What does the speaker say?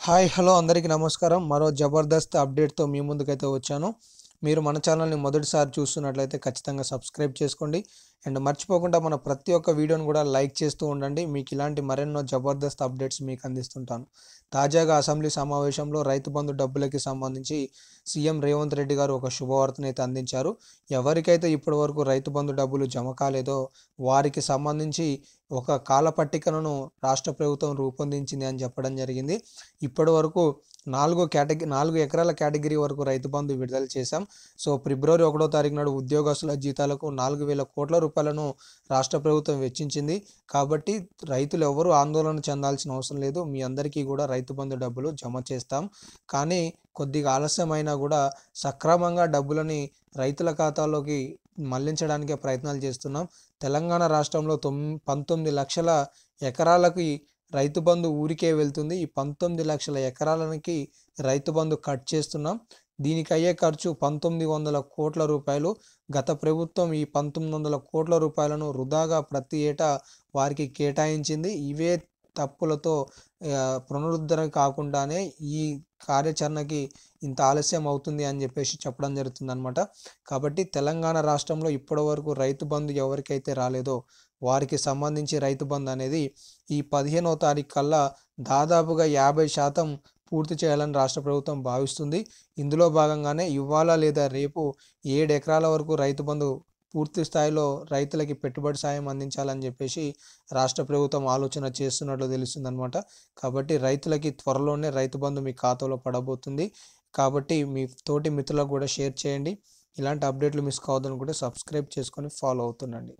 Hi hello అందరికీ నమస్కారం. మరో జబర్దస్త్ అప్డేట్తో మీ ముందుకైతే వచ్చాను. మీరు మన ఛానల్ని మొదటిసారి చూస్తున్నట్లయితే ఖచ్చితంగా సబ్స్క్రైబ్ చేసుకోండి. అండ్ మర్చిపోకుండా మన ప్రతి ఒక్క వీడియోని కూడా లైక్ చేస్తూ ఉండండి. మీకు ఇలాంటి మరెన్నో జబర్దస్త్ అప్డేట్స్ మీకు అందిస్తుంటాను. తాజాగా అసెంబ్లీ సమావేశంలో రైతు బంధు డబ్బులకి సంబంధించి సీఎం రేవంత్ రెడ్డి గారు ఒక శుభవార్తను అయితే అందించారు. ఎవరికైతే ఇప్పటి వరకు రైతు బంధు డబ్బులు జమ కాలేదో వారికి సంబంధించి ఒక కాలపట్టికను రాష్ట్ర ప్రభుత్వం రూపొందించింది అని చెప్పడం జరిగింది. ఇప్పటి వరకు 4 ఎకరాల కేటగిరీ వరకు రైతు బంధు విడుదల చేశాం. సో ఫిబ్రవరి 1వ తారీఖు నాడు ఉద్యోగస్తుల జీతాలకు 4,000 కోట్ల రూపాయలను రాష్ట్ర ప్రభుత్వం వెచ్చించింది. కాబట్టి రైతులు ఎవరూ ఆందోళన చెందాల్సిన అవసరం లేదు. మీ అందరికీ కూడా రైతు బంధు డబ్బులు జమ చేస్తాం. కానీ కొద్దిగా ఆలస్యమైనా కూడా సక్రమంగా డబ్బులని రైతుల ఖాతాలోకి మళ్లించడానికే ప్రయత్నాలు చేస్తున్నాం. తెలంగాణ రాష్ట్రంలో 19 లక్షల ఎకరాలకి రైతు బంధు ఊరికే వెళ్తుంది. ఈ 19 లక్షల ఎకరాలకి రైతు బంధు కట్ చేస్తున్నాం. దీనికి అయ్యే ఖర్చు 1,900 కోట్ల రూపాయలు. గత ప్రభుత్వం ఈ 1,900 కోట్ల రూపాయలను వృధాగా ప్రతి ఏటా వారికి కేటాయించింది. ఇవే తప్పులతో పునరుద్ధరణ కాకుండానే ఈ కార్యాచరణకి ఇంత ఆలస్యం అవుతుంది అని చెప్పేసి చెప్పడం జరుగుతుందన్నమాట. కాబట్టి తెలంగాణ రాష్ట్రంలో ఇప్పటి వరకు రైతు బంధు ఎవరికైతే రాలేదో వారికి సంబంధించి రైతు బంధు అనేది ఈ 15వ తారీఖు కల్లా దాదాపుగా 50% పూర్తి చేయాలని రాష్ట్ర ప్రభుత్వం భావిస్తుంది. ఇందులో భాగంగానే ఇవాళ లేదా రేపు 7 ఎకరాల వరకు రైతు బంధు పూర్తి స్థాయిలో రైతులకి పెట్టుబడి సాయం అందించాలని చెప్పేసి రాష్ట్ర ప్రభుత్వం ఆలోచన చేస్తున్నట్లు తెలుస్తుందన్నమాట. కాబట్టి రైతులకి త్వరలోనే రైతు బంధు మీ ఖాతాలో పడబోతుంది. కాబట్టి మీ తోటి మిత్రులకు కూడా షేర్ చేయండి. ఇలాంటి అప్డేట్లు మిస్ కావద్దనుకుంటే సబ్స్క్రైబ్ చేసుకొని ఫాలో అవుతుండండి.